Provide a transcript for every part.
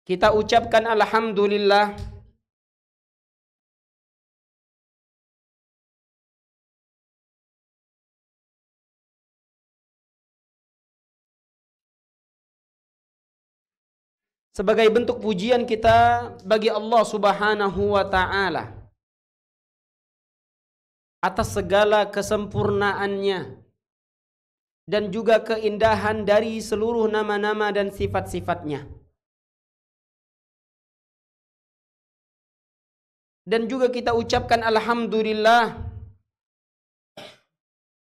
Kita ucapkan alhamdulillah sebagai bentuk pujian kita bagi Allah Subhanahu wa taala atas segala kesempurnaannya dan juga keindahan dari seluruh nama-nama dan sifat-sifatnya. Dan juga kita ucapkan alhamdulillah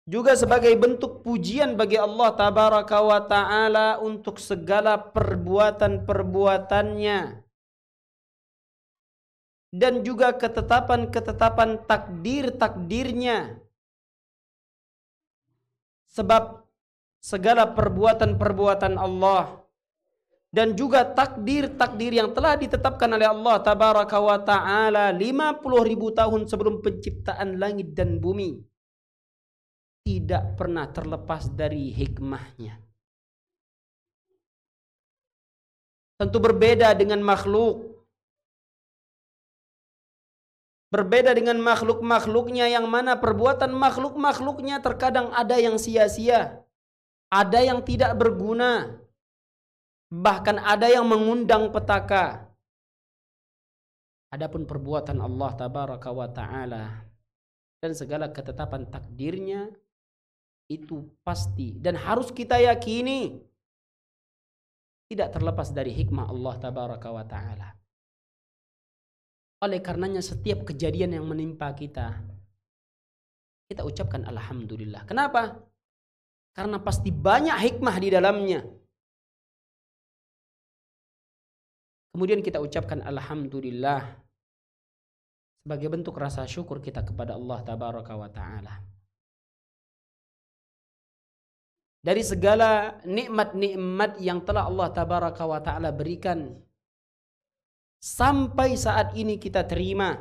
juga sebagai bentuk pujian bagi Allah tabaraka wa taala untuk segala perbuatan-perbuatannya dan juga ketetapan-ketetapan takdir-takdirnya. Sebab segala perbuatan-perbuatan Allah dan juga takdir-takdir yang telah ditetapkan oleh Allah tabaraka wa ta'ala 50.000 tahun sebelum penciptaan langit dan bumi tidak pernah terlepas dari hikmahnya. Tentu berbeda dengan makhluk. Berbeda dengan makhluk-makhluknya yang mana perbuatan makhluk-makhluknya terkadang ada yang sia-sia, ada yang tidak berguna, bahkan ada yang mengundang petaka. Adapun perbuatan Allah tabaraka wa ta'ala dan segala ketetapan takdirnya itu pasti dan harus kita yakini tidak terlepas dari hikmah Allah tabaraka wa ta'ala. Oleh karenanya setiap kejadian yang menimpa kita ucapkan alhamdulillah. Kenapa? Karena pasti banyak hikmah di dalamnya. Kemudian kita ucapkan alhamdulillah sebagai bentuk rasa syukur kita kepada Allah tabaraka wa ta'ala. Dari segala nikmat-nikmat yang telah Allah tabaraka wa ta'ala berikan sampai saat ini kita terima,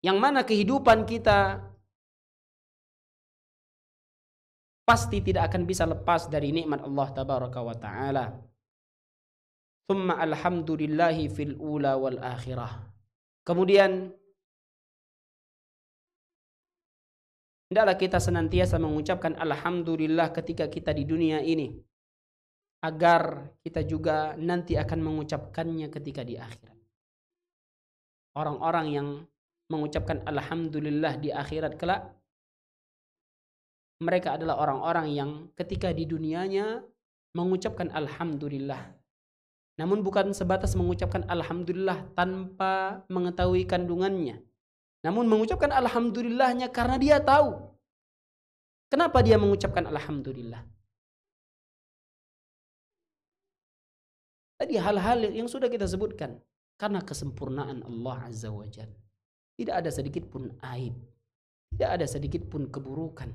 yang mana kehidupan kita pasti tidak akan bisa lepas dari nikmat Allah tabaraka wa ta'ala. Thumma alhamdulillahi fil ula wal akhirah. Kemudian hendaklah kita senantiasa mengucapkan alhamdulillah ketika kita di dunia ini, agar kita juga nanti akan mengucapkannya ketika di akhirat. Orang-orang yang mengucapkan alhamdulillah di akhirat kelak, mereka adalah orang-orang yang ketika di dunianya mengucapkan alhamdulillah, namun bukan sebatas mengucapkan alhamdulillah tanpa mengetahui kandungannya, namun mengucapkan alhamdulillahnya karena dia tahu kenapa dia mengucapkan alhamdulillah. Tadi hal-hal yang sudah kita sebutkan, karena kesempurnaan Allah Azza wa Jalla. Tidak ada sedikit pun aib, tidak ada sedikit pun keburukan.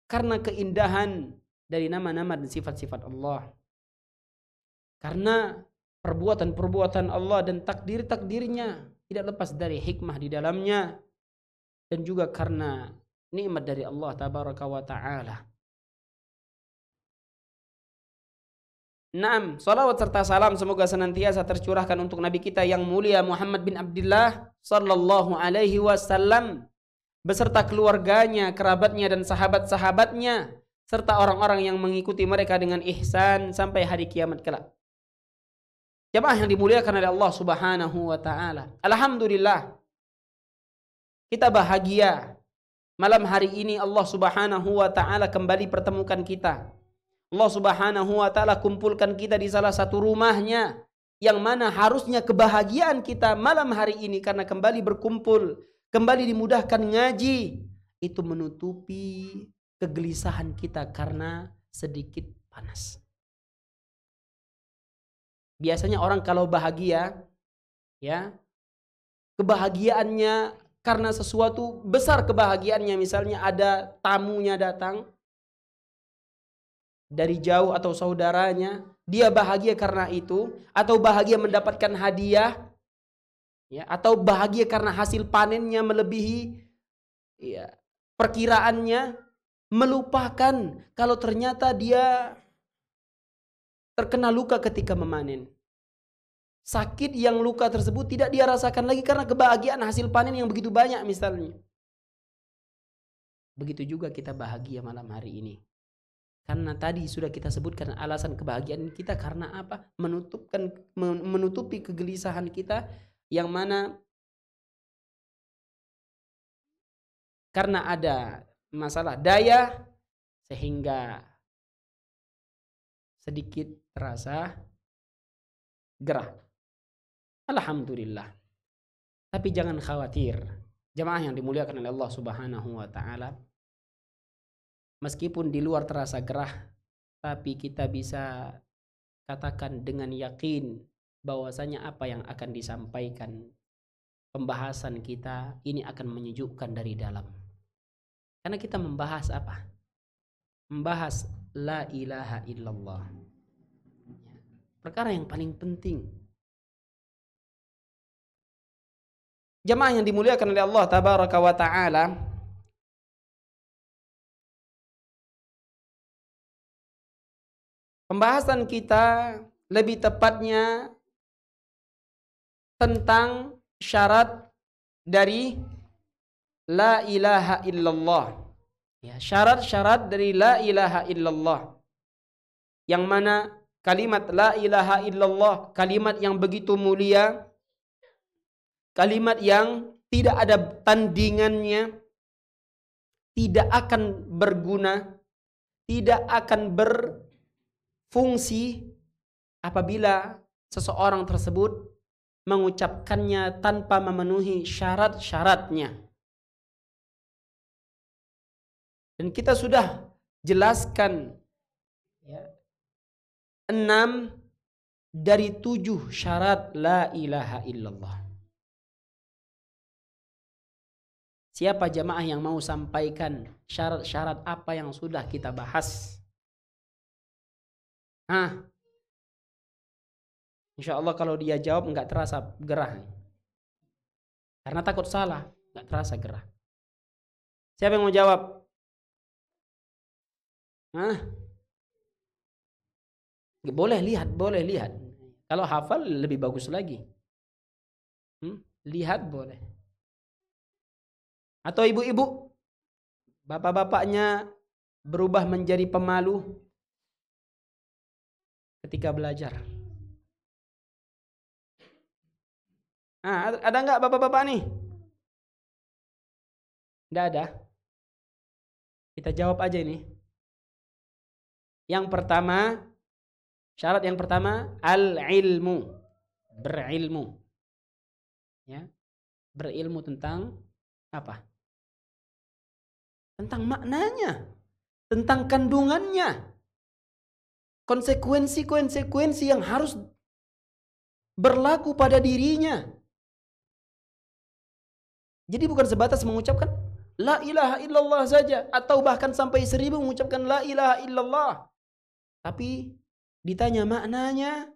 Karena keindahan dari nama-nama dan sifat-sifat Allah. Karena perbuatan-perbuatan Allah dan takdir-takdirnya tidak lepas dari hikmah di dalamnya. Dan juga karena nikmat dari Allah tabaraka wa ta'ala. Naam, salawat serta salam semoga senantiasa tercurahkan untuk Nabi kita yang mulia Muhammad bin Abdullah sallallahu alaihi wasallam beserta keluarganya, kerabatnya dan sahabat-sahabatnya serta orang-orang yang mengikuti mereka dengan ihsan sampai hari kiamat kelak. Jamaah yang dimuliakan oleh Allah Subhanahu wa taala. Alhamdulillah. Kita bahagia malam hari ini Allah Subhanahu wa taala kembali pertemukan kita. Allah Subhanahu wa taala kumpulkan kita di salah satu rumahnya yang mana harusnya kebahagiaan kita malam hari ini karena kembali berkumpul, kembali dimudahkan ngaji, itu menutupi kegelisahan kita karena sedikit panas. Biasanya orang kalau bahagia, ya, kebahagiaannya karena sesuatu besar kebahagiaannya, misalnya ada tamunya datang dari jauh atau saudaranya, dia bahagia karena itu, atau bahagia mendapatkan hadiah, ya, atau bahagia karena hasil panennya melebihi ya, perkiraannya, melupakan kalau ternyata dia terkena luka ketika memanen. Sakit yang luka tersebut tidak dia rasakan lagi karena kebahagiaan hasil panen yang begitu banyak misalnya. Begitu juga kita bahagia malam hari ini. Karena tadi sudah kita sebutkan alasan kebahagiaan kita karena apa? Menutupi kegelisahan kita yang mana karena ada masalah daya sehingga sedikit terasa gerah. Alhamdulillah. Tapi jangan khawatir, jamaah yang dimuliakan oleh Allah Subhanahu wa taala. Meskipun di luar terasa gerah, tapi kita bisa katakan dengan yakin bahwasanya apa yang akan disampaikan pembahasan kita ini akan menyejukkan dari dalam. Karena kita membahas apa? Membahas la ilaha illallah. Perkara yang paling penting. Jamaah yang dimuliakan oleh Allah tabaraka wa taala, pembahasan kita lebih tepatnya tentang syarat dari la ilaha illallah. Ya, syarat-syarat dari la ilaha illallah. Yang mana kalimat la ilaha illallah, kalimat yang begitu mulia, kalimat yang tidak ada tandingannya, tidak akan berguna, tidak akan berfungsi apabila seseorang tersebut mengucapkannya tanpa memenuhi syarat-syaratnya. Dan kita sudah jelaskan 6 dari 7 syarat la ilaha illallah. Siapa jamaah yang mau sampaikan syarat-syarat apa yang sudah kita bahas? Insya Allah kalau dia jawab nggak terasa gerah. Karena takut salah, nggak terasa gerah. Siapa yang mau jawab? Boleh lihat. Kalau hafal lebih bagus lagi. Lihat boleh. Atau ibu-ibu, bapak-bapaknya berubah menjadi pemalu ketika belajar. Ada nggak bapak-bapak nih? Nggak ada. Kita jawab aja ini. Yang pertama, syarat yang pertama, al-ilmu. Berilmu. Ya. Berilmu tentang apa? Tentang maknanya. Tentang kandungannya. Konsekuensi-konsekuensi yang harus berlaku pada dirinya. Jadi bukan sebatas mengucapkan la ilaha illallah saja. Atau bahkan sampai 1000 mengucapkan la ilaha illallah. Tapi ditanya maknanya,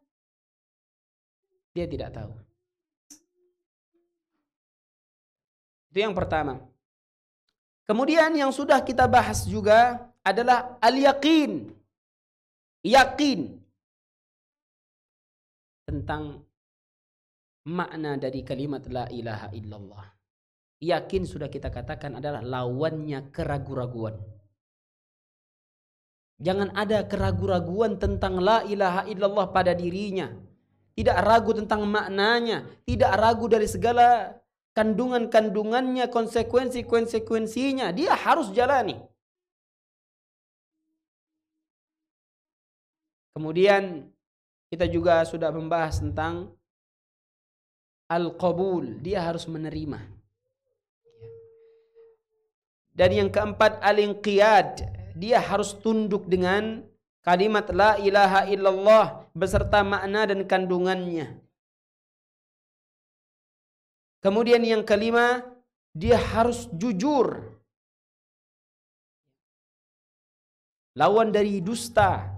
dia tidak tahu. Itu yang pertama. Kemudian yang sudah kita bahas juga adalah al-yaqin. Yakin tentang makna dari kalimat la ilaha illallah. Yakin sudah kita katakan adalah lawannya keraguan-raguan. Jangan ada keraguan-raguan tentang la ilaha illallah pada dirinya. Tidak ragu tentang maknanya. Tidak ragu dari segala kandungan-kandungannya, konsekuensi-konsekuensinya. Dia harus jalani. Kemudian kita juga sudah membahas tentang al-qabul. Dia harus menerima. Dan yang keempat al-inqiyad. Dia harus tunduk dengan kalimat la ilaha illallah beserta makna dan kandungannya. Kemudian yang kelima, dia harus jujur. Lawan dari dusta.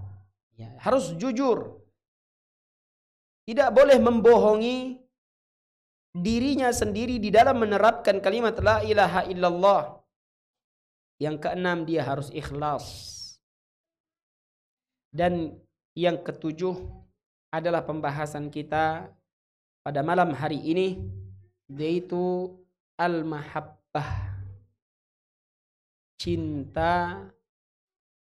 Ya, harus jujur. Tidak boleh membohongi dirinya sendiri di dalam menerapkan kalimat la ilaha illallah. Yang keenam, dia harus ikhlas. Dan Yang ketujuh adalah pembahasan kita pada malam hari ini, yaitu al-mahabbah, cinta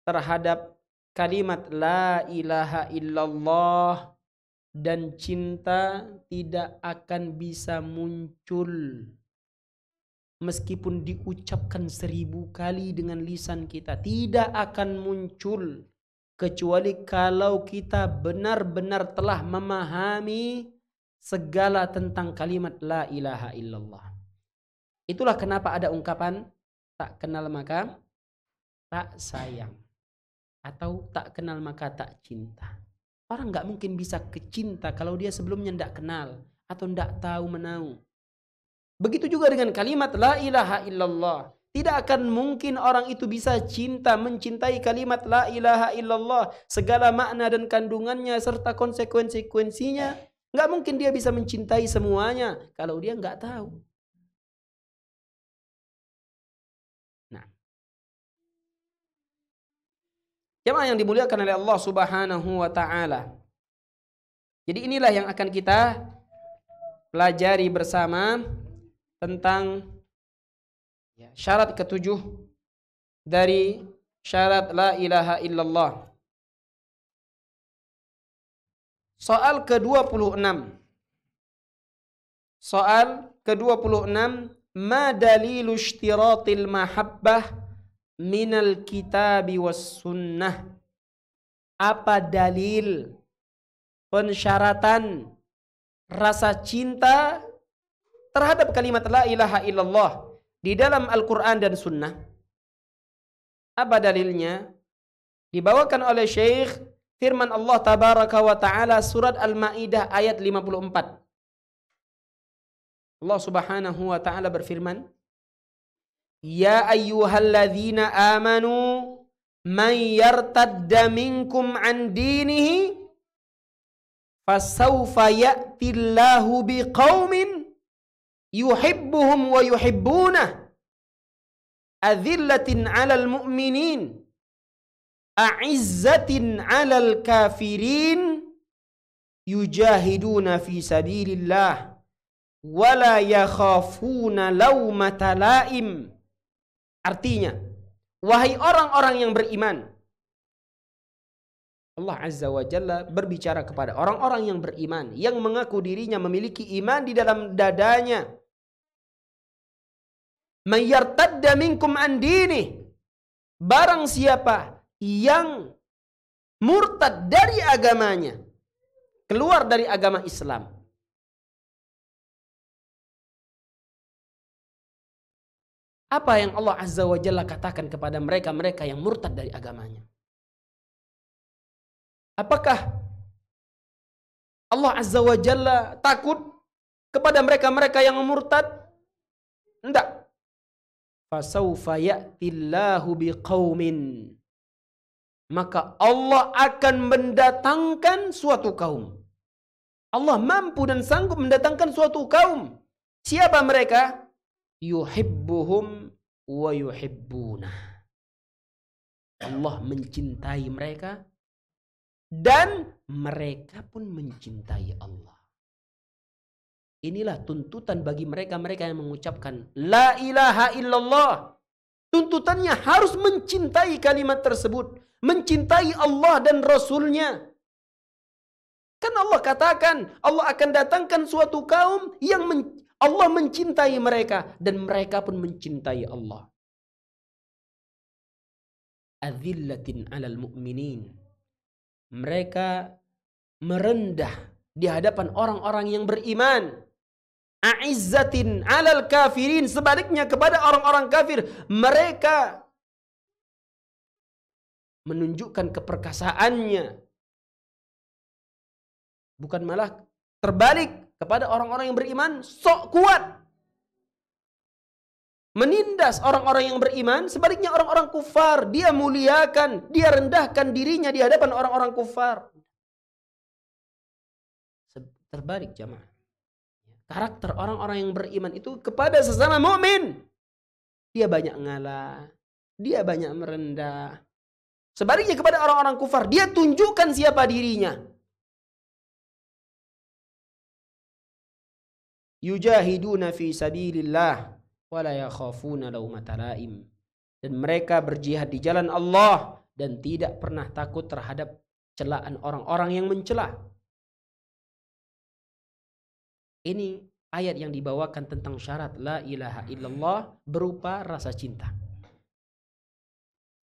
terhadap kalimat la ilaha illallah, dan cinta tidak akan bisa muncul meskipun diucapkan 1000 kali dengan lisan kita, tidak akan muncul kecuali kalau kita benar-benar telah memahami segala tentang kalimat la ilaha illallah. Itulah kenapa ada ungkapan tak kenal maka tak sayang, atau tak kenal maka tak cinta. Orang nggak mungkin bisa kecinta kalau dia sebelumnya tidak kenal atau tidak tahu menahu. Begitu juga dengan kalimat la ilaha illallah. Tidak akan mungkin orang itu bisa mencintai kalimat la ilaha illallah, segala makna dan kandungannya serta konsekuensinya. Nggak mungkin dia bisa mencintai semuanya kalau dia nggak tahu. Nah, jemaah yang dimuliakan oleh Allah Subhanahu wa taala. Jadi inilah yang akan kita pelajari bersama tentang syarat ketujuh dari syarat la ilaha illallah. Soal ke-26. Soal ke-26, ma dalilu ishtiratil mahabbah minal kitabi was sunnah? Apa dalil pensyaratan rasa cinta terhadap kalimat la ilaha illallah di dalam Al-Quran dan Sunnah? Apa dalilnya? Dibawakan oleh Syekh firman Allah tabaraka wa ta'ala surat Al-Ma'idah ayat 54. Allah subhanahu wa ta'ala berfirman, ya ayyuhalladzina amanu man yartadda minkum an dinihi fasawfa ya'tillahu biqaumin yuhibbuhum wa yuhibbunah adzillatin 'alal mu'minin a'izzatin 'alal kafirin yujahiduna fi sabilillah wala yakhafuna laumata laim. Artinya, wahai orang-orang yang beriman, Allah Azza wa Jalla berbicara kepada orang-orang yang beriman, yang mengaku dirinya memiliki iman di dalam dadanya. Man yartadda minkum an dinih, barang siapa yang murtad dari agamanya, keluar dari agama Islam, apa yang Allah Azza wa Jalla katakan kepada mereka yang murtad dari agamanya? Apakah Allah Azza wa Jalla takut kepada mereka yang murtad? Tidak. Fasawfa ya'tillahu biqaumin, maka Allah akan mendatangkan suatu kaum. Allah mampu dan sanggup mendatangkan suatu kaum. Siapa mereka? Yuhibbuhum wa yuhibbunah. Allah mencintai mereka dan mereka pun mencintai Allah. Inilah tuntutan bagi mereka yang mengucapkan la ilaha illallah. Tuntutannya harus mencintai kalimat tersebut, mencintai Allah dan Rasulnya. Kan Allah katakan Allah akan datangkan suatu kaum yang Allah mencintai mereka dan mereka pun mencintai Allah. Adzillatin 'alal mu'minin. Mereka merendah di hadapan orang-orang yang beriman. A'izzatin 'alal kafirin, sebaliknya kepada orang-orang kafir mereka menunjukkan keperkasaannya, bukan malah terbalik. Kepada orang-orang yang beriman sok kuat, menindas orang-orang yang beriman. Sebaliknya orang-orang kufar dia muliakan, dia rendahkan dirinya di hadapan orang-orang kufar. Terbalik jamaah. Karakter orang-orang yang beriman itu kepada sesama mukmin, dia banyak ngalah, dia banyak merendah, Sebaliknya kepada orang-orang kufar, dia tunjukkan siapa dirinya. Yujahiduna fi sabilillah wa la yakhafuna laumata laim. Dan mereka berjihad di jalan Allah dan tidak pernah takut terhadap celaan orang-orang yang mencela. Ini ayat yang dibawakan tentang syarat la ilaha illallah berupa rasa cinta.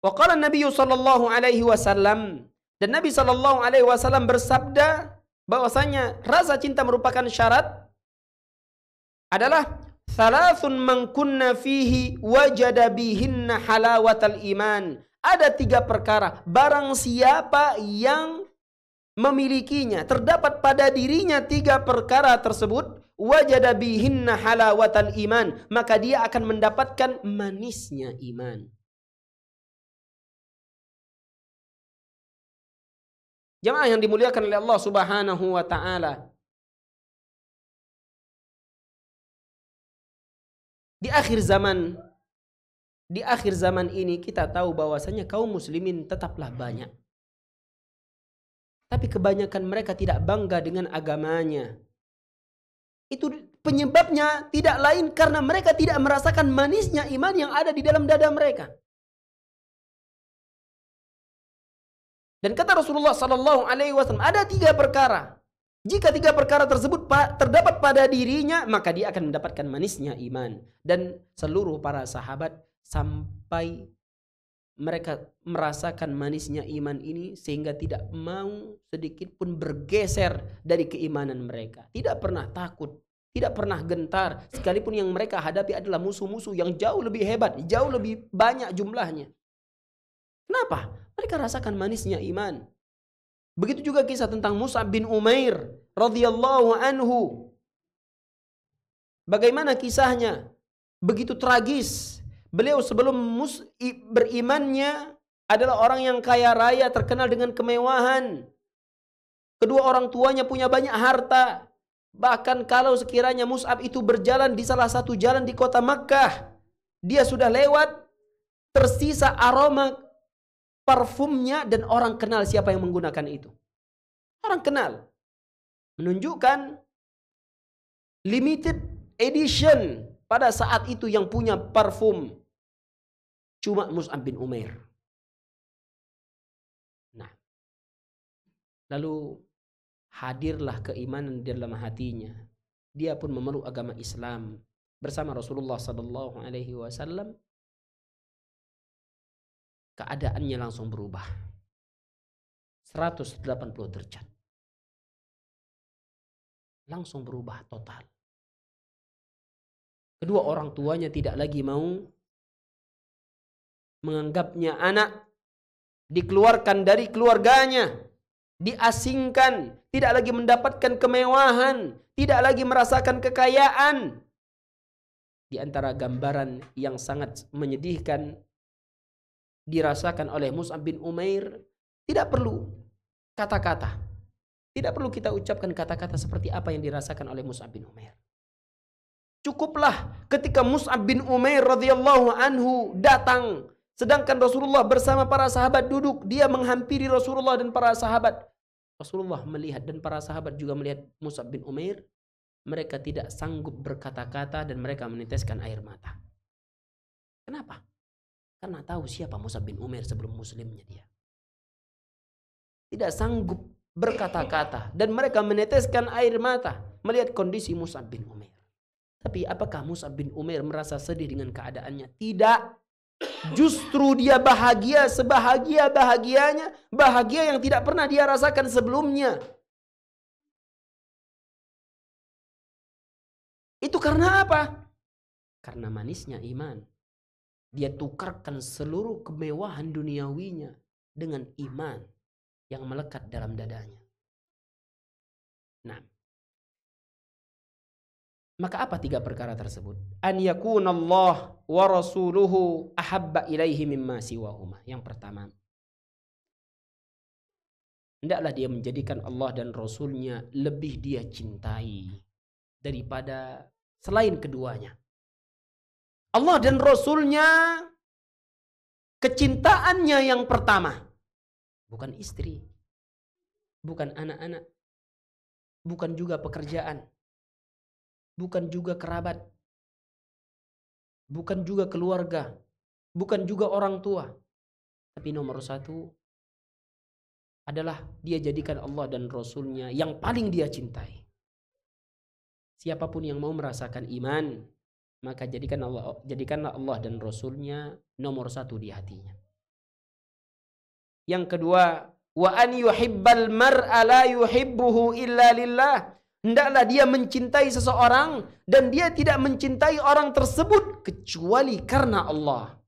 Wa qala Nabi sallallahu alaihi wasallam, dan Nabi sallallahu alaihi wasallam bersabda bahwasanya rasa cinta merupakan syarat adalah thalathun man kunna fihi wajada bihinna halawatal iman. Ada 3 perkara, barang siapa yang memilikinya, terdapat pada dirinya 3 perkara tersebut, wajada bihinna halawatal iman, maka dia akan mendapatkan manisnya iman. Jemaah yang dimuliakan oleh Allah Subhanahu wa taala. Di akhir zaman ini kita tahu bahwasanya kaum muslimin tetaplah banyak. Tapi kebanyakan mereka tidak bangga dengan agamanya. Itu penyebabnya tidak lain karena mereka tidak merasakan manisnya iman yang ada di dalam dada mereka. Dan kata Rasulullah sallallahu alaihi wasallam, ada 3 perkara. Jika 3 perkara tersebut terdapat pada dirinya, maka dia akan mendapatkan manisnya iman. Dan seluruh para sahabat sampai mereka merasakan manisnya iman ini sehingga tidak mau sedikit pun bergeser dari keimanan mereka. Tidak pernah takut, tidak pernah gentar, sekalipun yang mereka hadapi adalah musuh-musuh yang jauh lebih hebat, jauh lebih banyak jumlahnya. Kenapa? Mereka rasakan manisnya iman. Begitu juga kisah tentang Mus'ab bin Umair radhiyallahu anhu. Bagaimana kisahnya? Begitu tragis. Beliau sebelum berimannya adalah orang yang kaya raya, terkenal dengan kemewahan. Kedua orang tuanya punya banyak harta. Bahkan kalau sekiranya Mus'ab itu berjalan di salah satu jalan di kota Makkah, dia sudah lewat, tersisa aroma parfumnya dan orang kenal siapa yang menggunakan itu. Orang kenal. Menunjukkan limited edition pada saat itu yang punya parfum cuma Mus'ab bin Umair. Nah, lalu hadirlah keimanan di dalam hatinya. Dia pun memeluk agama Islam bersama Rasulullah sallallahu alaihi wasallam. Keadaannya langsung berubah 180 derajat, langsung berubah total. Kedua orang tuanya tidak lagi mau menganggapnya anak, dikeluarkan dari keluarganya, diasingkan, tidak lagi mendapatkan kemewahan, tidak lagi merasakan kekayaan. Di antara gambaran yang sangat menyedihkan dirasakan oleh Mus'ab bin Umair, tidak perlu kata-kata. Tidak perlu kita ucapkan kata-kata seperti apa yang dirasakan oleh Mus'ab bin Umair. Cukuplah ketika Mus'ab bin Umair radhiyallahu anhu datang, sedangkan Rasulullah bersama para sahabat duduk, dia menghampiri Rasulullah dan para sahabat. Rasulullah melihat dan para sahabat juga melihat Mus'ab bin Umair. Mereka tidak sanggup berkata-kata dan mereka meneteskan air mata. Kenapa? Karena tahu siapa Mus'ab bin Umair sebelum muslimnya dia. Tidak sanggup berkata-kata dan mereka meneteskan air mata melihat kondisi Mus'ab bin Umair. Tapi apakah Mus'ab bin Umair merasa sedih dengan keadaannya? Tidak. Justru dia bahagia sebahagia-bahagianya, bahagia yang tidak pernah dia rasakan sebelumnya. Itu karena apa? Karena manisnya iman. Dia tukarkan seluruh kemewahan duniawinya dengan iman yang melekat dalam dadanya. Nah, maka apa 3 perkara tersebut? An yakunallah wa rasuluhu ahabba ilaihi mimma siwahuma. Yang pertama, hendaklah dia menjadikan Allah dan Rasulnya lebih dia cintai daripada selain keduanya. Allah dan Rasulnya kecintaannya yang pertama. bukan istri, bukan anak-anak, bukan juga pekerjaan, bukan juga kerabat, bukan juga keluarga, bukan juga orang tua. Tapi nomor satu adalah dia jadikan Allah dan Rasulnya yang paling dia cintai. Siapapun yang mau merasakan iman, maka jadikanlah Allah dan Rasulnya nomor satu di hatinya. Yang kedua, wa an yuhibbal mar'a la yuhibbuhu illa lillah. Hendaklah dia mencintai seseorang dan dia tidak mencintai orang tersebut kecuali karena Allah.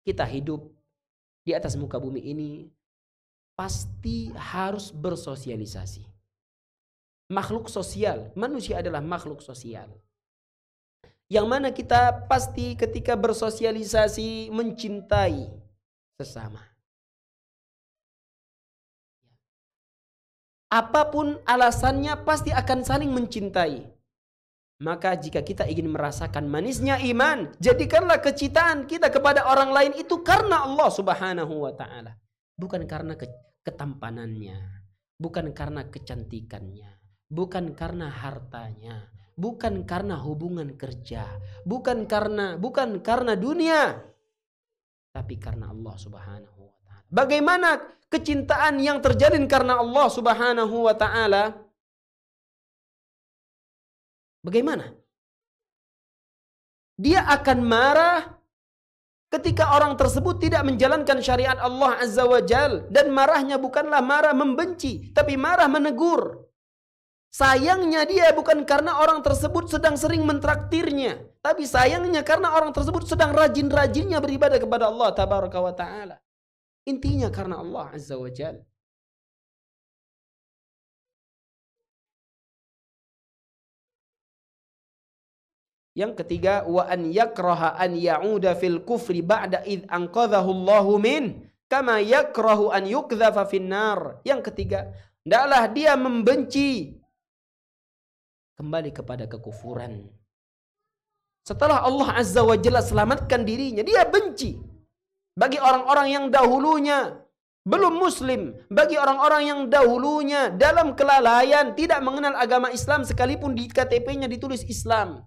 Kita hidup di atas muka bumi ini pasti harus bersosialisasi. Makhluk sosial, manusia adalah makhluk sosial. Yang mana kita pasti ketika bersosialisasi mencintai sesama. Apapun alasannya pasti akan saling mencintai. Maka jika kita ingin merasakan manisnya iman, jadikanlah kecintaan kita kepada orang lain itu karena Allah Subhanahu wa ta'ala. Bukan karena ketampanannya, bukan karena kecantikannya, bukan karena hartanya, bukan karena hubungan kerja, bukan karena dunia, tapi karena Allah Subhanahu wa ta'ala. Bagaimana kecintaan yang terjalin karena Allah Subhanahu wa ta'ala? Bagaimana? Dia akan marah ketika orang tersebut tidak menjalankan syariat Allah Azza wa Jal. Dan marahnya bukanlah marah membenci, tapi marah menegur. Sayangnya dia bukan karena orang tersebut sedang sering mentraktirnya, tapi sayangnya karena orang tersebut sedang rajin-rajinnya beribadah kepada Allah Tabaraka wa Ta'ala. Intinya karena Allah Azza wa Jal. Yang ketiga, wa an yakraha an ya'uda fil kufri ba'da id anqadhahu Allahu min kama yakrahu an yukdhafa finnar. Yang ketiga, hendaklah dia membenci kembali kepada kekufuran. Setelah Allah Azza wa Jalla selamatkan dirinya, dia benci bagi orang-orang yang dahulunya belum muslim, bagi orang-orang yang dahulunya dalam kelalaian tidak mengenal agama Islam sekalipun di KTP-nya ditulis Islam.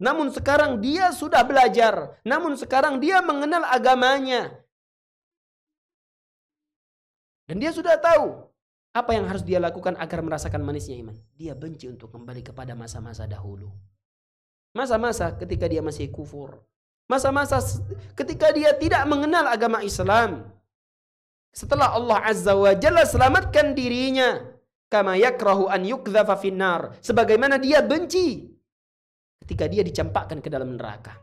Namun sekarang dia sudah belajar. Namun sekarang dia mengenal agamanya. Dan dia sudah tahu apa yang harus dia lakukan agar merasakan manisnya iman. Dia benci untuk kembali kepada masa-masa dahulu. Masa-masa ketika dia masih kufur. Masa-masa ketika dia tidak mengenal agama Islam. Setelah Allah Azza wa Jalla selamatkan dirinya. Kama yakrahu an yukdhafa finnar. Sebagaimana dia benci ketika dia dicampakkan ke dalam neraka.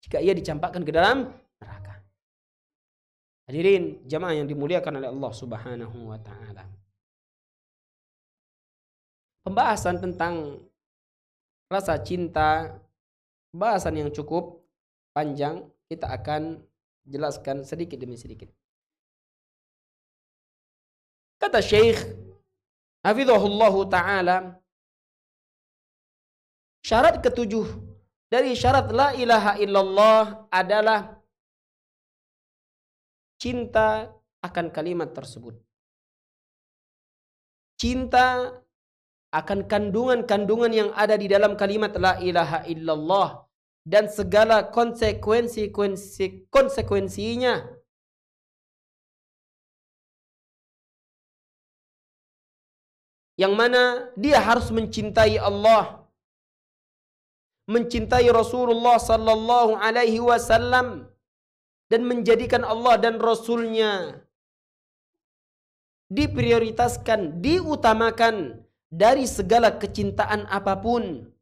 Jika ia dicampakkan ke dalam neraka. Hadirin jamaah yang dimuliakan oleh Allah Subhanahu wa ta'ala. Pembahasan tentang rasa cinta, pembahasan yang cukup panjang, kita akan jelaskan sedikit demi sedikit. Kata Syekh hafizahullahu ta'ala, syarat ketujuh dari syarat la ilaha illallah adalah cinta akan kalimat tersebut. Cinta akan kandungan-kandungan yang ada di dalam kalimat la ilaha illallah dan segala konsekuensinya. Yang mana dia harus mencintai Allah, mencintai Rasulullah sallallahu alaihi wasallam, dan menjadikan Allah dan Rasulnya diprioritaskan, diutamakan dari segala kecintaan apapun.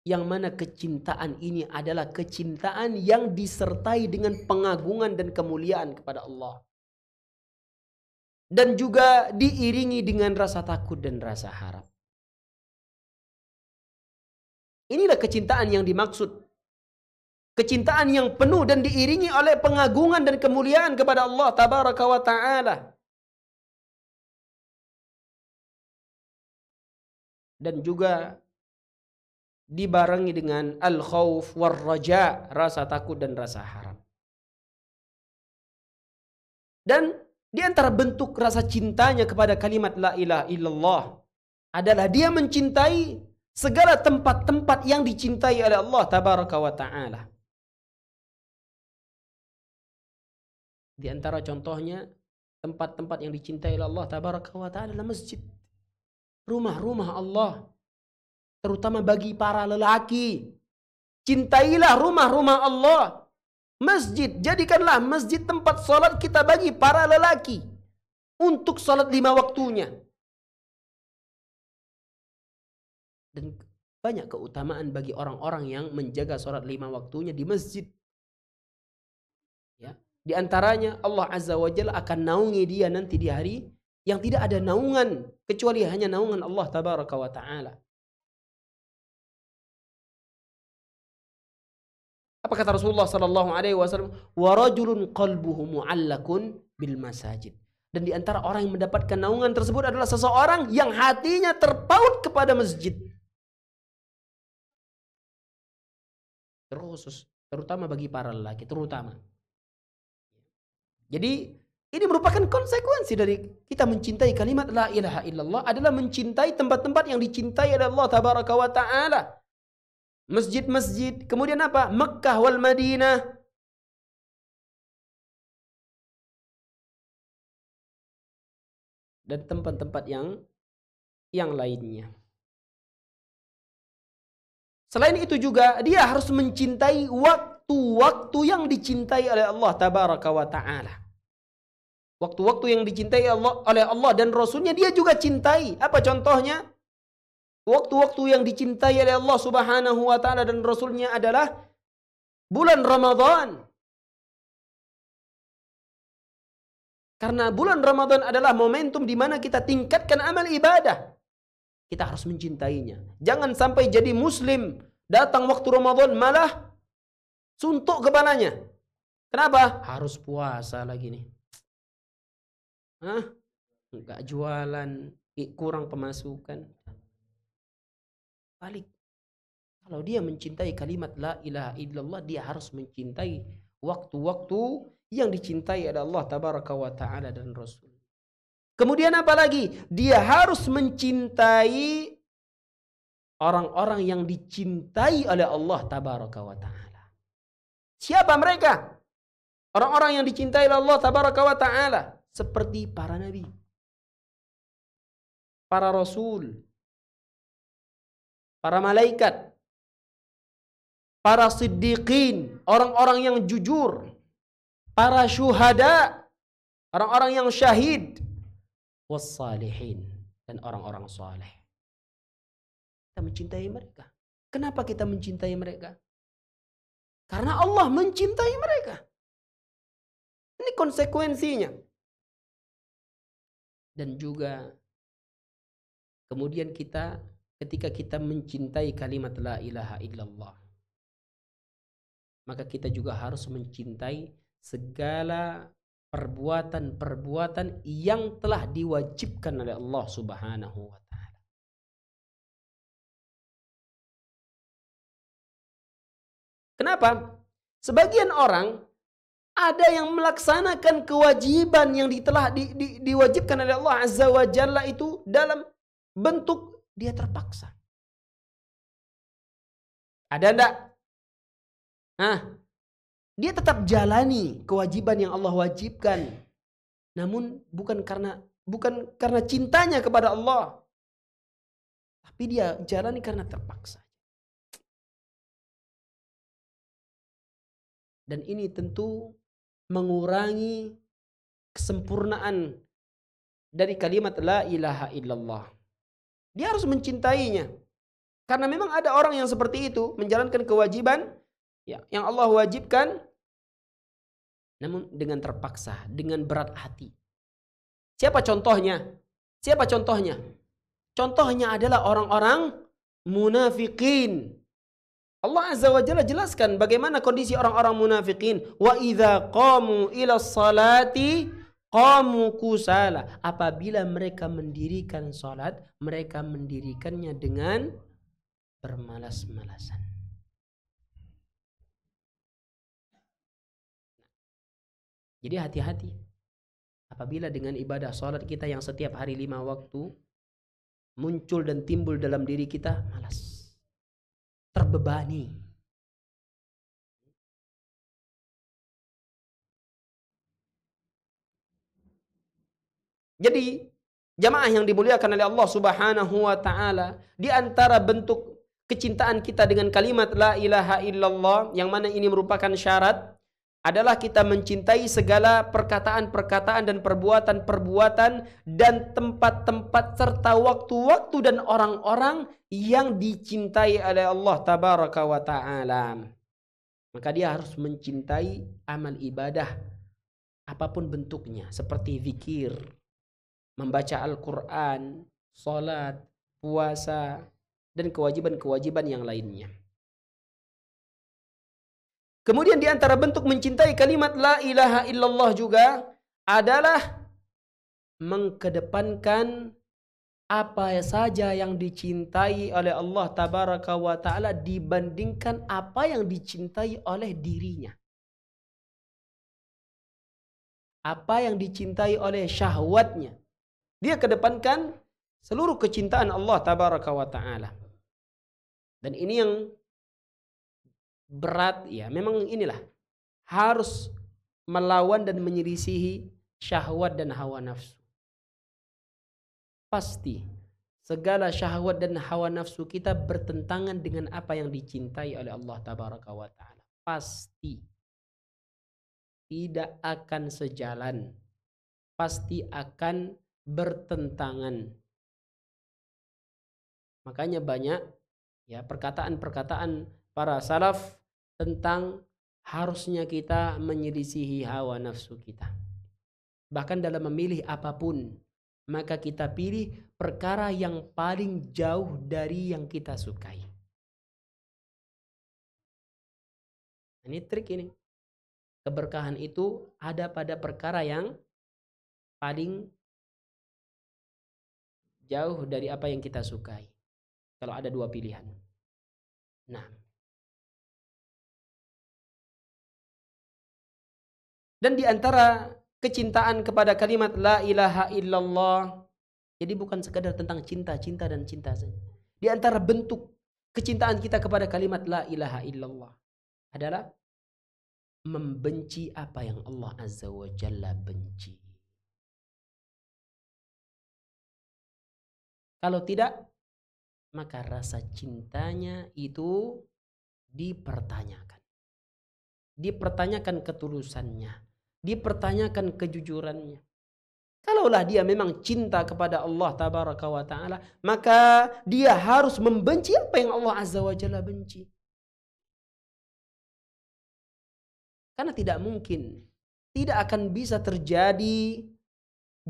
Yang mana kecintaan ini adalah kecintaan yang disertai dengan pengagungan dan kemuliaan kepada Allah. Dan juga diiringi dengan rasa takut dan rasa harap. Inilah kecintaan yang dimaksud. Kecintaan yang penuh dan diiringi oleh pengagungan dan kemuliaan kepada Allah Tabaraka wa Ta'ala. Dan juga dibarengi dengan al-khawf war-raja, rasa takut dan rasa harap. Dan di antara bentuk rasa cintanya kepada kalimat la ilaha illallah adalah dia mencintai segala tempat-tempat yang dicintai oleh Allah tabaraka wa ta'ala. Di antara contohnya tempat-tempat yang dicintai oleh Allah tabaraka wa ta'ala adalah masjid. Rumah-rumah Allah, terutama bagi para lelaki. Cintailah rumah-rumah Allah. Masjid, jadikanlah masjid tempat salat kita bagi para lelaki untuk salat 5 waktunya. Dan banyak keutamaan bagi orang-orang yang menjaga salat 5 waktunya di masjid. Ya, di antaranya Allah Azza wa Jalla akan naungi dia nanti di hari yang tidak ada naungan kecuali hanya naungan Allah tabaraka wa ta'ala. Apa kata Rasulullah sallallahu alaihi wasallam? Wa rajulun qalbuhu mu'allakun bil masajid. Dan di antara orang yang mendapatkan naungan tersebut adalah seseorang yang hatinya terpaut kepada masjid. Terutama bagi para lelaki, terutama. Jadi ini merupakan konsekuensi dari kita mencintai kalimat la ilaha illallah adalah mencintai tempat-tempat yang dicintai oleh Allah tabaraka wa ta'ala. Masjid-masjid, kemudian apa? Mekkah wal Madinah. Dan tempat-tempat yang lainnya. Selain itu juga dia harus mencintai waktu-waktu yang dicintai oleh Allah tabaraka wa ta'ala. Waktu-waktu yang dicintai oleh Allah dan Rasulnya dia juga cintai. Apa contohnya? Waktu-waktu yang dicintai oleh Allah subhanahu wa ta'ala dan Rasulnya adalah bulan Ramadan. Karena bulan Ramadan adalah momentum di mana kita tingkatkan amal ibadah. Kita harus mencintainya. Jangan sampai jadi muslim datang waktu Ramadan malah suntuk kepalanya. Kenapa? Harus puasa lagi nih. Enggak jualan, kurang pemasukan. Balik. Kalau dia mencintai kalimat la ilaha illallah, dia harus mencintai waktu-waktu yang dicintai oleh Allah tabaraka wa ta'ala dan Rasul. Kemudian apa lagi? Dia harus mencintai orang-orang yang dicintai oleh Allah tabaraka wa ta'ala. Siapa mereka? Orang-orang yang dicintai oleh Allah tabaraka wa ta'ala. Seperti para nabi, para rasul, para malaikat, para siddiqin, orang-orang yang jujur, para syuhada, orang-orang yang syahid, wassalihin, dan orang-orang saleh. Kita mencintai mereka. Kenapa kita mencintai mereka? Karena Allah mencintai mereka. Ini konsekuensinya. Dan juga kemudian ketika kita mencintai kalimat la ilaha illallah, maka kita juga harus mencintai segala perbuatan-perbuatan yang telah diwajibkan oleh Allah subhanahu wa ta'ala. Kenapa? Sebagian orang ada yang melaksanakan kewajiban yang telah diwajibkan oleh Allah azza wa jalla itu dalam bentuk dia terpaksa. Ada enggak? Dia tetap jalani kewajiban yang Allah wajibkan. Namun bukan karena cintanya kepada Allah. Tapi dia jalani karena terpaksa. Dan ini tentu mengurangi kesempurnaan dari kalimat la ilaha illallah. Dia harus mencintainya. Karena memang ada orang yang seperti itu, menjalankan kewajiban yang Allah wajibkan, namun dengan terpaksa, dengan berat hati. Siapa contohnya? Siapa contohnya? Contohnya adalah orang-orang munafikin. Allah Azza wa Jalla jelaskan bagaimana kondisi orang-orang munafikin. Wa idza qamu ila salati qamu kusala. Apabila mereka mendirikan salat, mereka mendirikannya dengan bermalas-malasan. Jadi hati-hati. Apabila dengan ibadah salat kita yang setiap hari 5 waktu muncul dan timbul dalam diri kita malas, terbebani. Jadi jamaah yang dimuliakan oleh Allah Subhanahu wa taala, di antara bentuk kecintaan kita dengan kalimat la ilaha illallah yang mana ini merupakan syarat adalah kita mencintai segala perkataan-perkataan dan perbuatan-perbuatan dan tempat-tempat serta waktu-waktu dan orang-orang yang dicintai oleh Allah tabaraka wa taala. Maka dia harus mencintai amal ibadah apapun bentuknya, seperti zikir, membaca Al-Quran, salat, puasa, dan kewajiban-kewajiban yang lainnya. Kemudian di antara bentuk mencintai kalimat la ilaha illallah juga adalah mengkedepankan apa saja yang dicintai oleh Allah tabaraka wa ta'ala dibandingkan apa yang dicintai oleh dirinya. Apa yang dicintai oleh syahwatnya, dia kedepankan seluruh kecintaan Allah tabaraka wa ta'ala. Dan ini yang berat ya, memang inilah harus melawan dan menyelisihi syahwat dan hawa nafsu. Pasti segala syahwat dan hawa nafsu kita bertentangan dengan apa yang dicintai oleh Allah tabaraka wa ta'ala. Pasti tidak akan sejalan, pasti akan bertentangan. Makanya banyak ya perkataan-perkataan para salaf tentang harusnya kita menyelisihi hawa nafsu kita. Bahkan dalam memilih apapun, maka kita pilih perkara yang paling jauh dari yang kita sukai. Ini trik ini. Keberkahan itu ada pada perkara yang paling jauh dari apa yang kita sukai. Kalau ada dua pilihan. Nah, dan di antara kecintaan kepada kalimat la ilaha illallah, jadi bukan sekadar tentang cinta dan cinta saja. Di antara bentuk kecintaan kita kepada kalimat la ilaha illallah adalah membenci apa yang Allah Azza wa Jalla benci. Kalau tidak, maka rasa cintanya itu dipertanyakan. Dipertanyakan ketulusannya, dipertanyakan kejujurannya. Kalaulah dia memang cinta kepada Allah tabaraka wa ta'ala, maka dia harus membenci apa yang Allah Azza wa Jalla benci. Karena tidak mungkin, tidak akan bisa terjadi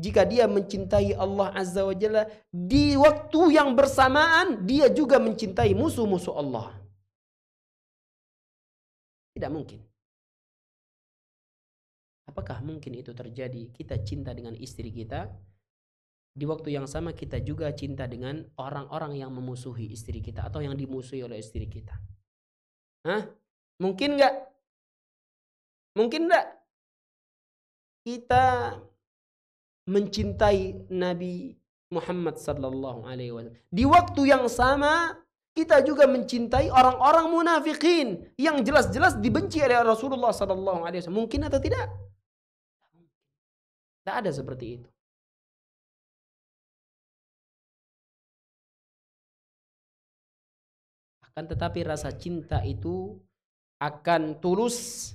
jika dia mencintai Allah Azza wa Jalla di waktu yang bersamaan dia juga mencintai musuh-musuh Allah. Tidak mungkin. Apakah mungkin itu terjadi? Kita cinta dengan istri kita, di waktu yang sama kita juga cinta dengan orang-orang yang memusuhi istri kita atau yang dimusuhi oleh istri kita. Hah? Mungkin enggak? Mungkin enggak? Kita mencintai Nabi Muhammad sallallahu alaihi wasallam. Di waktu yang sama kita juga mencintai orang-orang munafikin yang jelas-jelas dibenci oleh Rasulullah sallallahu alaihi wasallam. Mungkin atau tidak? Tidak ada seperti itu. Akan tetapi rasa cinta itu akan tulus,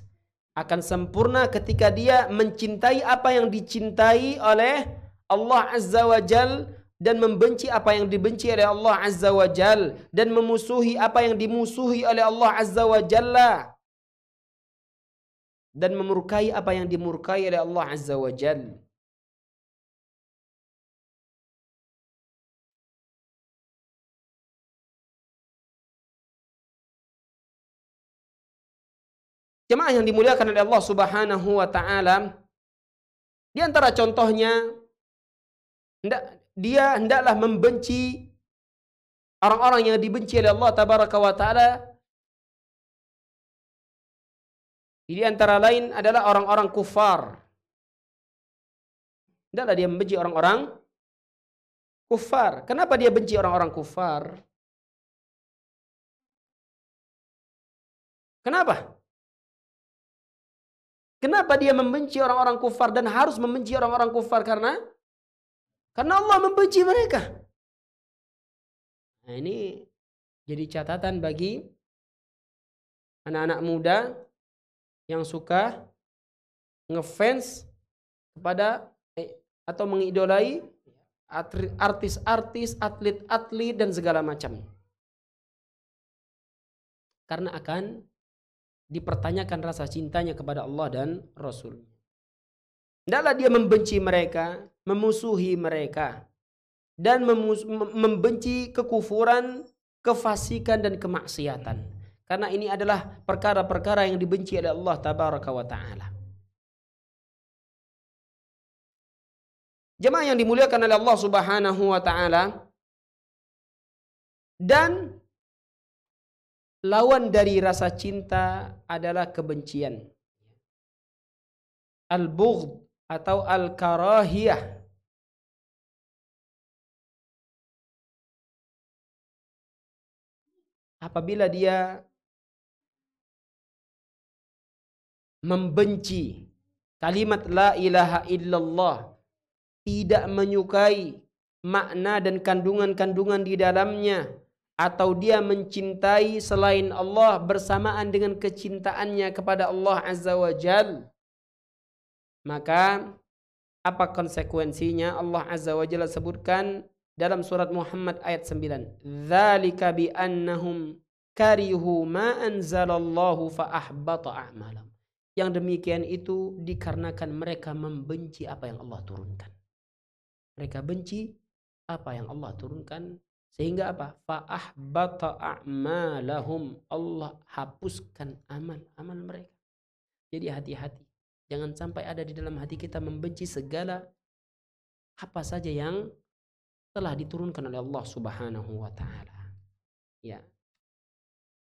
akan sempurna ketika dia mencintai apa yang dicintai oleh Allah Azza wa Jal dan membenci apa yang dibenci oleh Allah Azza wa Jal dan memusuhi apa yang dimusuhi oleh Allah Azza wa Jalla dan memurkai apa yang dimurkai oleh Allah Azza wa Jal. Jemaah yang dimuliakan oleh Allah Subhanahu wa taala, di antara contohnya dia hendaklah membenci orang-orang yang dibenci oleh Allah tabaraka wa taala. Di antara lain adalah orang-orang kufar. Tidaklah dia membenci orang-orang kufar. Kenapa dia benci orang-orang kufar? Kenapa? Kenapa dia membenci orang-orang kufar dan harus membenci orang-orang kufar? Karena Allah membenci mereka. Nah, ini jadi catatan bagi anak-anak muda yang suka ngefans kepada atau mengidolai artis-artis, atlet-atlet dan segala macam. Karena akan dipertanyakan rasa cintanya kepada Allah dan Rasul. Tidaklah dia membenci mereka, memusuhi mereka, dan membenci kekufuran, kefasikan dan kemaksiatan. Karena ini adalah perkara-perkara yang dibenci oleh Allah Tabaraka wa Ta'ala. Jemaah yang dimuliakan oleh Allah Subhanahu wa Ta'ala, dan lawan dari rasa cinta adalah kebencian. Al-bughd atau al-karahiyah. Apabila dia membenci kalimat la ilaha illallah, tidak menyukai makna dan kandungan-kandungan di dalamnya, atau dia mencintai selain Allah bersamaan dengan kecintaannya kepada Allah Azza wa Jal, maka apa konsekuensinya? Allah Azza wa Jalla sebutkan dalam surat Muhammad ayat 9. Dzalika bi annahum karihu ma anzalallahu fa ahbata a'malahum. Yang demikian itu dikarenakan mereka membenci apa yang Allah turunkan. Mereka benci apa yang Allah turunkan, sehingga apa? Fa ahbata a'malahum. Allah hapuskan amal-amal mereka. Jadi hati-hati. Jangan sampai ada di dalam hati kita membenci segala apa saja yang telah diturunkan oleh Allah Subhanahu wa Ta'ala. Ya.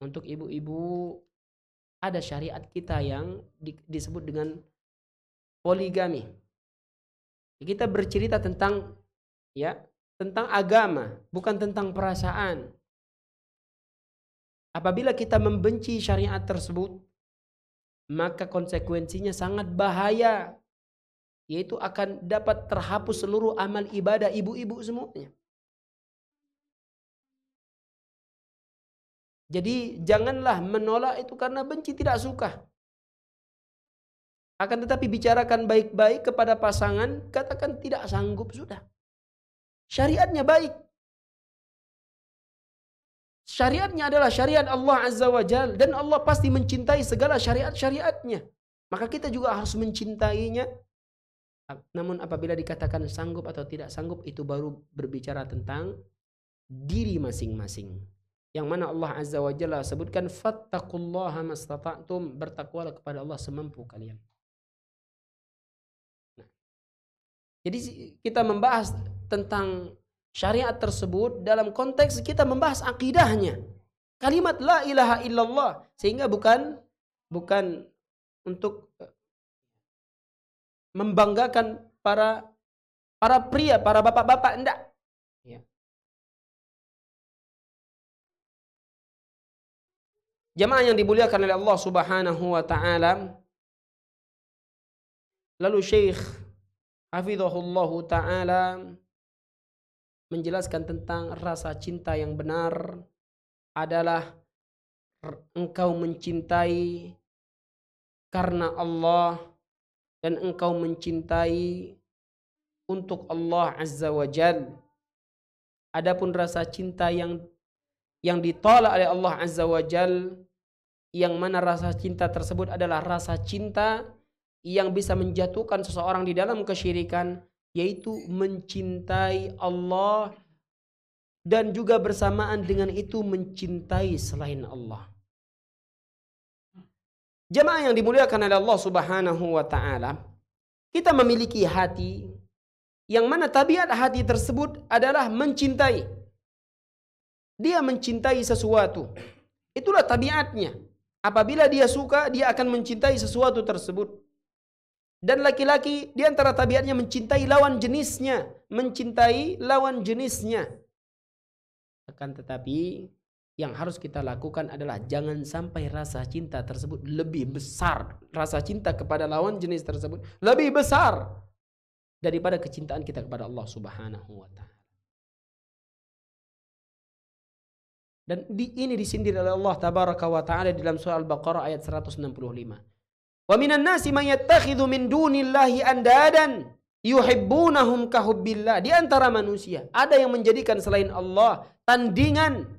Untuk ibu-ibu, ada syariat kita yang disebut dengan poligami. Kita bercerita tentang tentang agama, bukan tentang perasaan. Apabila kita membenci syariat tersebut, maka konsekuensinya sangat bahaya, yaitu akan dapat terhapus seluruh amal ibadah ibu-ibu semuanya. Jadi janganlah menolak itu karena benci, tidak suka. Akan tetapi bicarakan baik-baik kepada pasangan, katakan tidak sanggup sudah. Syariatnya baik. Syariatnya adalah syariat Allah Azza wa Jal, dan Allah pasti mencintai segala syariat-syariatnya. Maka kita juga harus mencintainya. Namun apabila dikatakan sanggup atau tidak sanggup, itu baru berbicara tentang diri masing-masing. Yang mana Allah Azza wa Jalla sebutkan fattaqullaha mastata'tum, bertakwalah kepada Allah semampu kalian. Nah, jadi kita membahas tentang syariat tersebut dalam konteks kita membahas akidahnya. Kalimat la ilaha illallah, sehingga bukan untuk membanggakan para pria, para bapak-bapak, enggak. Ya. Jamaah yang dimuliakan oleh Allah Subhanahu wa Ta'ala, lalu Syekh hafizahullahu ta'ala menjelaskan tentang rasa cinta yang benar adalah engkau mencintai karena Allah, dan engkau mencintai untuk Allah Azza wa Jal. Adapun rasa cinta yang ditolak oleh Allah Azza wa Jal, yang mana rasa cinta tersebut adalah rasa cinta yang bisa menjatuhkan seseorang di dalam kesyirikan, yaitu mencintai Allah dan juga bersamaan dengan itu mencintai selain Allah. Jemaah yang dimuliakan oleh Allah Subhanahu wa Ta'ala, kita memiliki hati yang mana tabiat hati tersebut adalah mencintai. Dia mencintai sesuatu. Itulah tabiatnya. Apabila dia suka, dia akan mencintai sesuatu tersebut. Dan laki-laki di antara tabiatnya mencintai lawan jenisnya. Mencintai lawan jenisnya. Akan tetapi yang harus kita lakukan adalah jangan sampai rasa cinta tersebut lebih besar. Rasa cinta kepada lawan jenis tersebut lebih besar daripada kecintaan kita kepada Allah Subhanahu wa Ta'ala. Dan ini disindir oleh Allah Tabaraka wa Ta'ala dalam surah Al-Baqarah ayat 165. Wa minan nasi man yattakhidhu min dunillahi andadan yuhibbunahum kahubbillah. Di antara manusia ada yang menjadikan selain Allah tandingan.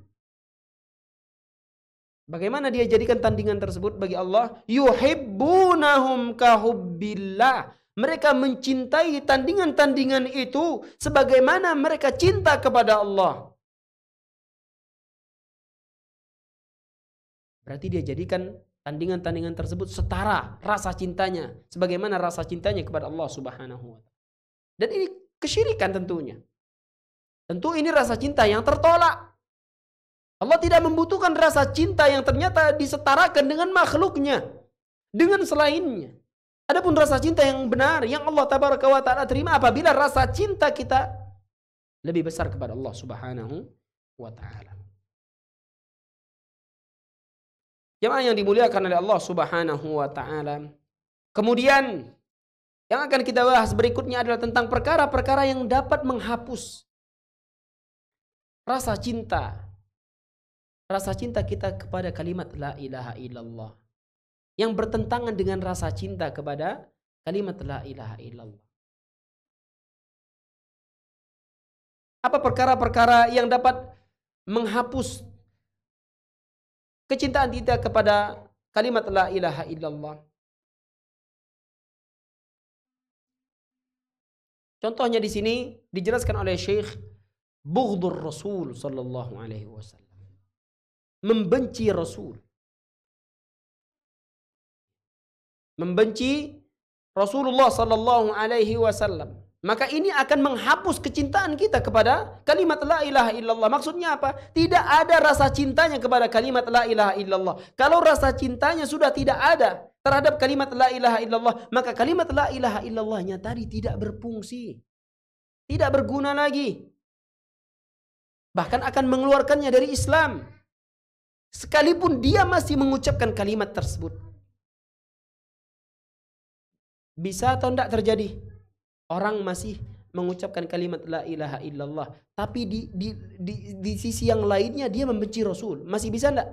Bagaimana dia jadikan tandingan tersebut bagi Allah? Yuhibbunahum kahubbillah. Mereka mencintai tandingan-tandingan itu sebagaimana mereka cinta kepada Allah. Berarti dia jadikan tandingan-tandingan tersebut setara rasa cintanya sebagaimana rasa cintanya kepada Allah Subhanahu wa Ta'ala. Dan ini kesyirikan tentunya. Tentu ini rasa cinta yang tertolak. Allah tidak membutuhkan rasa cinta yang ternyata disetarakan dengan makhluknya, dengan selainnya. Adapun rasa cinta yang benar yang Allah Tabaraka wa Ta'ala terima apabila rasa cinta kita lebih besar kepada Allah Subhanahu wa Ta'ala. Jemaah yang dimuliakan oleh Allah Subhanahu wa Ta'ala. Kemudian yang akan kita bahas berikutnya adalah tentang perkara-perkara yang dapat menghapus rasa cinta kita kepada kalimat la ilaha illallah, yang bertentangan dengan rasa cinta kepada kalimat la ilaha illallah. Apa perkara-perkara yang dapat menghapus kecintaan kita kepada kalimat la ilaha illallah? Contohnya di sini dijelaskan oleh Syekh, bughdur Rasul sallallahu alaihi wasallam. Membenci Rasul. Membenci Rasulullah sallallahu alaihi wasallam. Maka ini akan menghapus kecintaan kita kepada kalimat la ilaha illallah. Maksudnya apa? Tidak ada rasa cintanya kepada kalimat la ilaha illallah. Kalau rasa cintanya sudah tidak ada terhadap kalimat la ilaha illallah, maka kalimat la ilaha illallahnya tadi tidak berfungsi. Tidak berguna lagi. Bahkan akan mengeluarkannya dari Islam. Sekalipun dia masih mengucapkan kalimat tersebut. Bisa atau tidak terjadi? Orang masih mengucapkan kalimat la ilaha illallah, tapi di sisi yang lainnya dia membenci Rasul. Masih bisa enggak?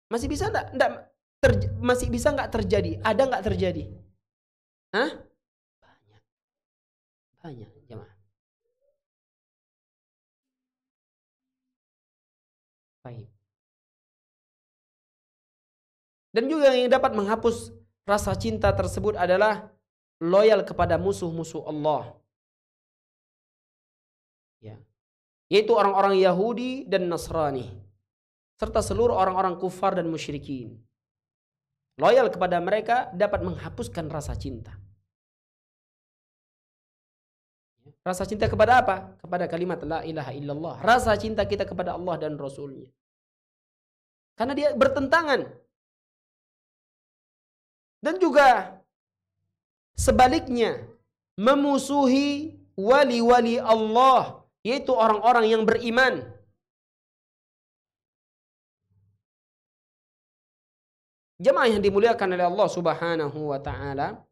Masih bisa enggak? Masih bisa enggak terjadi? Ada enggak terjadi? Hah? Banyak. Banyak, jemaah. Baik. Dan juga yang dapat menghapus rasa cinta tersebut adalah loyal kepada musuh-musuh Allah. Ya. Yaitu orang-orang Yahudi dan Nasrani. Serta seluruh orang-orang kufar dan musyrikin. Loyal kepada mereka dapat menghapuskan rasa cinta. Rasa cinta kepada apa? Kepada kalimat la ilaha illallah. Rasa cinta kita kepada Allah dan Rasulnya. Karena dia bertentangan. Dan juga sebaliknya, memusuhi wali-wali Allah, yaitu orang-orang yang beriman. Jemaah yang dimuliakan oleh Allah Subhanahu wa Ta'ala,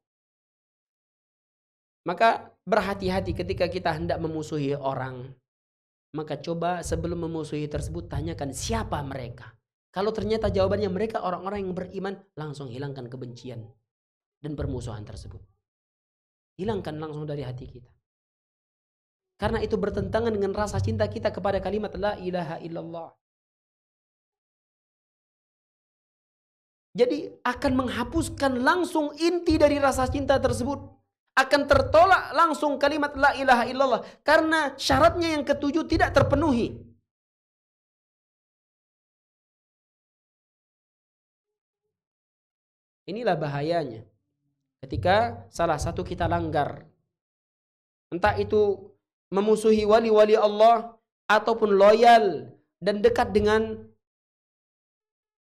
maka berhati-hati ketika kita hendak memusuhi orang. Maka coba sebelum memusuhi tersebut tanyakan siapa mereka. Kalau ternyata jawabannya mereka orang-orang yang beriman, langsung hilangkan kebencian dan permusuhan tersebut. Hilangkan langsung dari hati kita. Karena itu bertentangan dengan rasa cinta kita kepada kalimat la ilaha illallah. Jadi akan menghapuskan langsung inti dari rasa cinta tersebut. Akan tertolak langsung kalimat la ilaha illallah. Karena syaratnya yang ketujuh tidak terpenuhi. Inilah bahayanya. Ketika salah satu kita langgar. Entah itu memusuhi wali-wali Allah. Ataupun loyal dan dekat dengan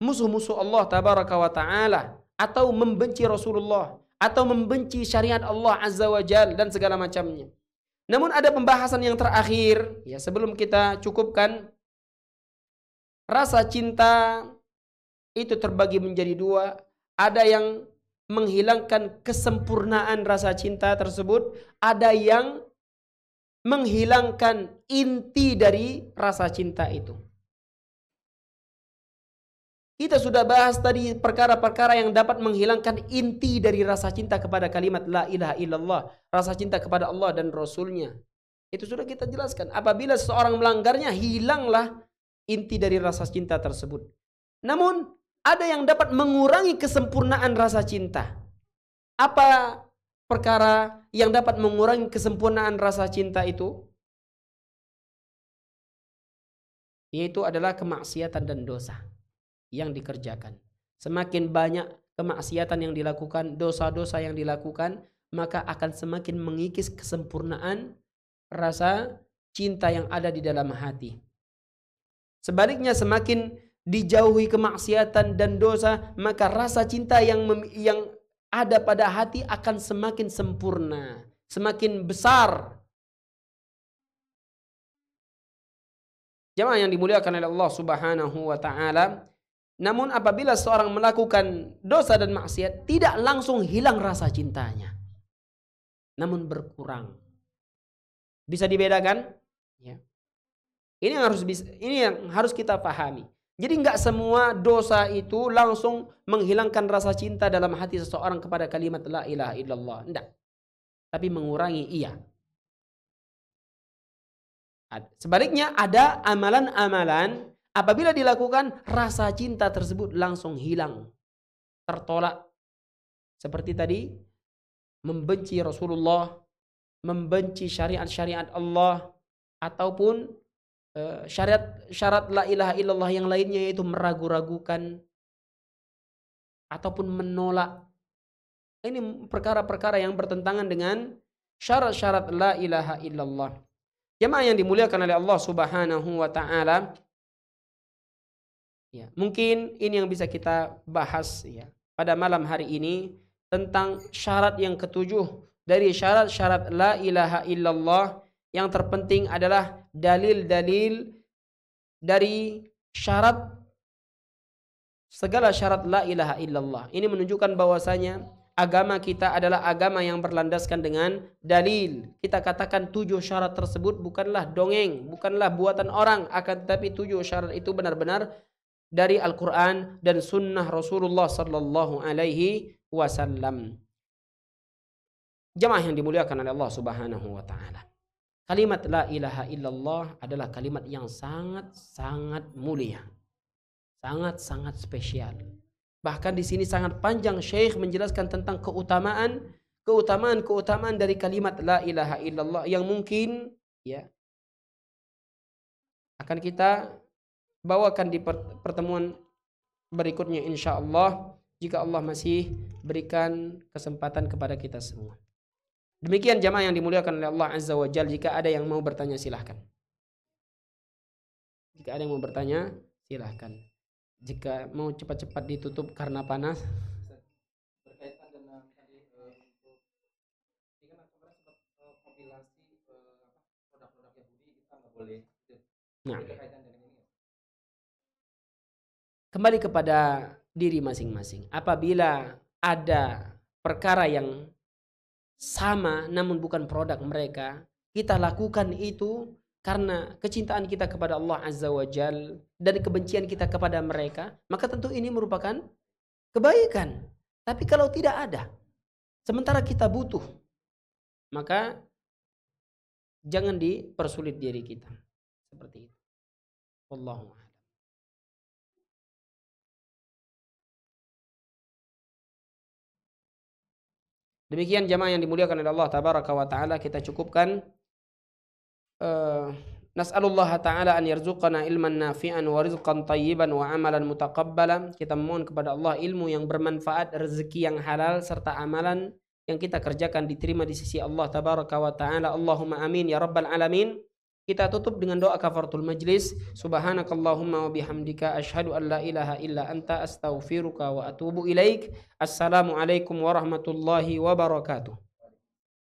musuh-musuh Allah Tabaraka wa Ta'ala. Atau membenci Rasulullah. atau membenci syariat Allah Azza wa Jal dan segala macamnya. Namun ada pembahasan yang terakhir ya sebelum kita cukupkan. Rasa cinta itu terbagi menjadi dua. Ada yang menghilangkan kesempurnaan rasa cinta tersebut, ada yang menghilangkan inti dari rasa cinta itu. Kita sudah bahas tadi perkara-perkara yang dapat menghilangkan inti dari rasa cinta kepada kalimat la ilaha illallah, rasa cinta kepada Allah dan Rasulnya. Itu sudah kita jelaskan. Apabila seseorang melanggarnya, hilanglah inti dari rasa cinta tersebut. Namun, ada yang dapat mengurangi kesempurnaan rasa cinta. Apa perkara yang dapat mengurangi kesempurnaan rasa cinta itu? Yaitu adalah kemaksiatan dan dosa yang dikerjakan. Semakin banyak kemaksiatan yang dilakukan, dosa-dosa yang dilakukan, maka akan semakin mengikis kesempurnaan rasa cinta yang ada di dalam hati. Sebaliknya semakin dijauhi kemaksiatan dan dosa, maka rasa cinta yang ada pada hati akan semakin sempurna, semakin besar. Jemaah yang dimuliakan oleh Allah Subhanahu wa taala, namun apabila seorang melakukan dosa dan maksiat, tidak langsung hilang rasa cintanya, namun berkurang. Bisa dibedakan? Ya. Ini yang harus kita pahami. Jadi nggak semua dosa itu langsung menghilangkan rasa cinta dalam hati seseorang kepada kalimat la ilaha illallah. Enggak. Tapi mengurangi iya. Sebaliknya ada amalan-amalan apabila dilakukan rasa cinta tersebut langsung hilang. Tertolak. Seperti tadi membenci Rasulullah, membenci syariat-syariat Allah, ataupun syarat la ilaha illallah yang lainnya, yaitu meragu-ragukan ataupun menolak. Ini perkara-perkara yang bertentangan dengan syarat-syarat la ilaha illallah. Jemaah yang dimuliakan oleh Allah Subhanahu wa taala, ya, mungkin ini yang bisa kita bahas ya pada malam hari ini tentang syarat yang ketujuh dari syarat-syarat la ilaha illallah. Yang terpenting adalah dalil-dalil dari segala syarat la ilaha illallah. Ini menunjukkan bahwasanya agama kita adalah agama yang berlandaskan dengan dalil. Kita katakan 7 syarat tersebut bukanlah dongeng, bukanlah buatan orang, akan tetapi 7 syarat itu benar-benar dari Al-Quran dan sunnah Rasulullah sallallahu alaihi wasallam. Jemaah yang dimuliakan oleh Allah Subhanahu wa taala. Kalimat la ilaha illallah adalah kalimat yang sangat-sangat mulia. Sangat-sangat spesial. Bahkan di sini sangat panjang Syekh menjelaskan tentang keutamaan dari kalimat la ilaha illallah yang mungkin ya akan kita bawakan di pertemuan berikutnya insyaallah, jika Allah masih berikan kesempatan kepada kita semua. Demikian jamaah yang dimuliakan oleh Allah Azza wa Jalla. Jika ada yang mau bertanya silahkan. Jika ada yang mau bertanya silahkan. Jika mau cepat-cepat ditutup karena panas. Berkaitan dengan tadi untuk ini kan kemarin sempat kompilasi produk-produk Yahudi, kita nggak boleh. Nah, kembali kepada diri masing-masing. Apabila ada perkara yang sama namun bukan produk mereka, kita lakukan itu karena kecintaan kita kepada Allah Azza wa Jal dan kebencian kita kepada mereka, maka tentu ini merupakan kebaikan. Tapi kalau tidak ada, sementara kita butuh, maka jangan dipersulit diri kita. Seperti itu. Wallahu a'lam. Demikian jamaah yang dimuliakan oleh Allah Tabaraka wa Ta'ala, kita cukupkan. Nas'alullah Ta'ala an yarzuqana ilman nafi'an wa rizqan tayyiban wa amalan mutaqabbalan. Kita memohon kepada Allah ilmu yang bermanfaat, rezeki yang halal, serta amalan yang kita kerjakan diterima di sisi Allah Tabaraka wa Ta'ala. Allahumma amin ya rabbal alamin. Kita tutup dengan doa kafaratul majlis. Subhanakallahumma wa bihamdika asyhadu an la ilaha illa anta astaghfiruka wa atubu ilaik. Assalamualaikum warahmatullahi wabarakatuh.